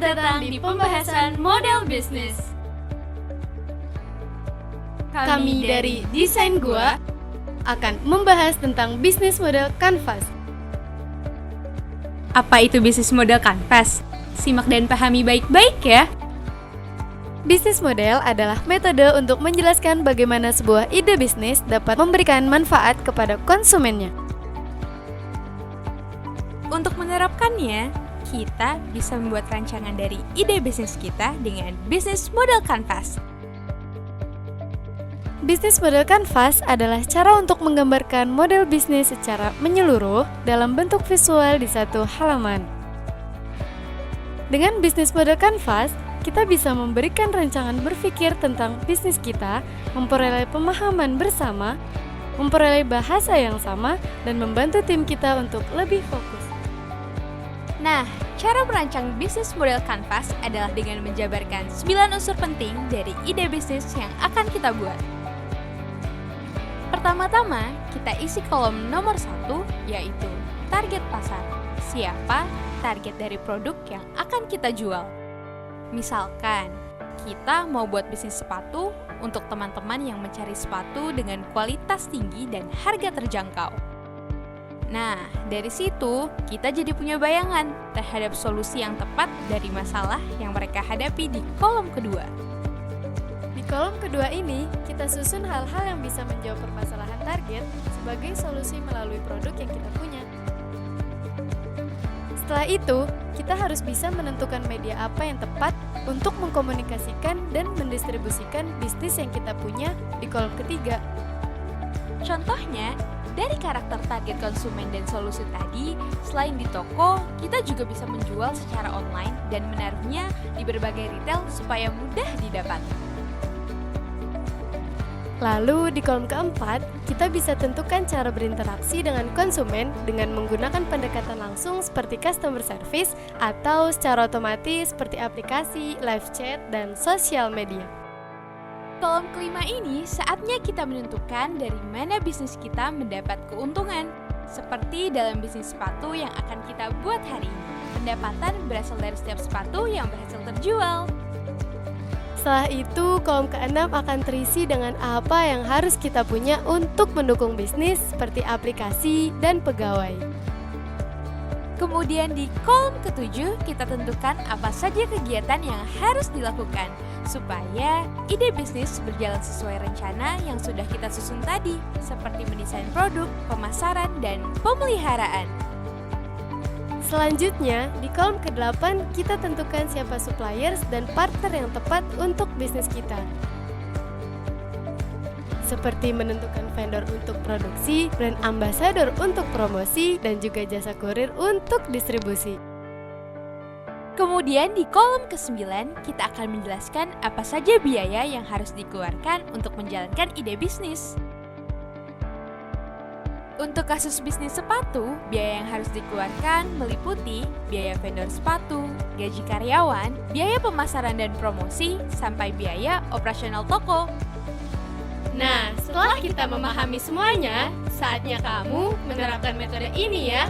datang di pembahasan model bisnis. Kami dari Desain Gua akan membahas tentang bisnis model kanvas. Apa itu bisnis model kanvas? Simak dan pahami baik-baik ya. Bisnis model adalah metode untuk menjelaskan bagaimana sebuah ide bisnis dapat memberikan manfaat kepada konsumennya. Untuk menerapkannya, kita bisa membuat rancangan dari ide bisnis kita dengan bisnis model kanvas. Bisnis model kanvas adalah cara untuk menggambarkan model bisnis secara menyeluruh dalam bentuk visual di satu halaman. Dengan bisnis model kanvas, kita bisa memberikan rancangan berpikir tentang bisnis kita, memperoleh pemahaman bersama, memperoleh bahasa yang sama, dan membantu tim kita untuk lebih fokus. Nah, cara merancang bisnis model kanvas adalah dengan menjabarkan 9 unsur penting dari ide bisnis yang akan kita buat. Pertama-tama, kita isi kolom nomor 1, yaitu target pasar. Siapa target dari produk yang akan kita jual? Misalkan, kita mau buat bisnis sepatu untuk teman-teman yang mencari sepatu dengan kualitas tinggi dan harga terjangkau. Nah, dari situ kita jadi punya bayangan terhadap solusi yang tepat dari masalah yang mereka hadapi di kolom kedua. Di kolom kedua ini, kita susun hal-hal yang bisa menjawab permasalahan target sebagai solusi melalui produk yang kita punya. Setelah itu, kita harus bisa menentukan media apa yang tepat untuk mengkomunikasikan dan mendistribusikan bisnis yang kita punya di kolom ketiga. Contohnya, dari karakter target konsumen dan solusi tadi, selain di toko, kita juga bisa menjual secara online dan menaruhnya di berbagai retail supaya mudah didapat. Lalu di kolom keempat, kita bisa tentukan cara berinteraksi dengan konsumen dengan menggunakan pendekatan langsung seperti customer service atau secara otomatis seperti aplikasi, live chat, dan sosial media. Kolom kelima ini saatnya kita menentukan dari mana bisnis kita mendapat keuntungan. Seperti dalam bisnis sepatu yang akan kita buat hari ini. Pendapatan berasal dari setiap sepatu yang berhasil terjual. Setelah itu, kolom keenam akan terisi dengan apa yang harus kita punya untuk mendukung bisnis seperti aplikasi dan pegawai. Kemudian di kolom ketujuh, kita tentukan apa saja kegiatan yang harus dilakukan supaya ide bisnis berjalan sesuai rencana yang sudah kita susun tadi, seperti mendesain produk, pemasaran, dan pemeliharaan. Selanjutnya, di kolom ke-8 kita tentukan siapa suppliers dan partner yang tepat untuk bisnis kita. Seperti menentukan vendor untuk produksi, brand ambassador untuk promosi, dan juga jasa kurir untuk distribusi. Kemudian di kolom ke-9, kita akan menjelaskan apa saja biaya yang harus dikeluarkan untuk menjalankan ide bisnis. Untuk kasus bisnis sepatu, biaya yang harus dikeluarkan meliputi biaya vendor sepatu, gaji karyawan, biaya pemasaran dan promosi, sampai biaya operasional toko. Nah, setelah kita memahami semuanya, saatnya kamu menerapkan metode ini ya.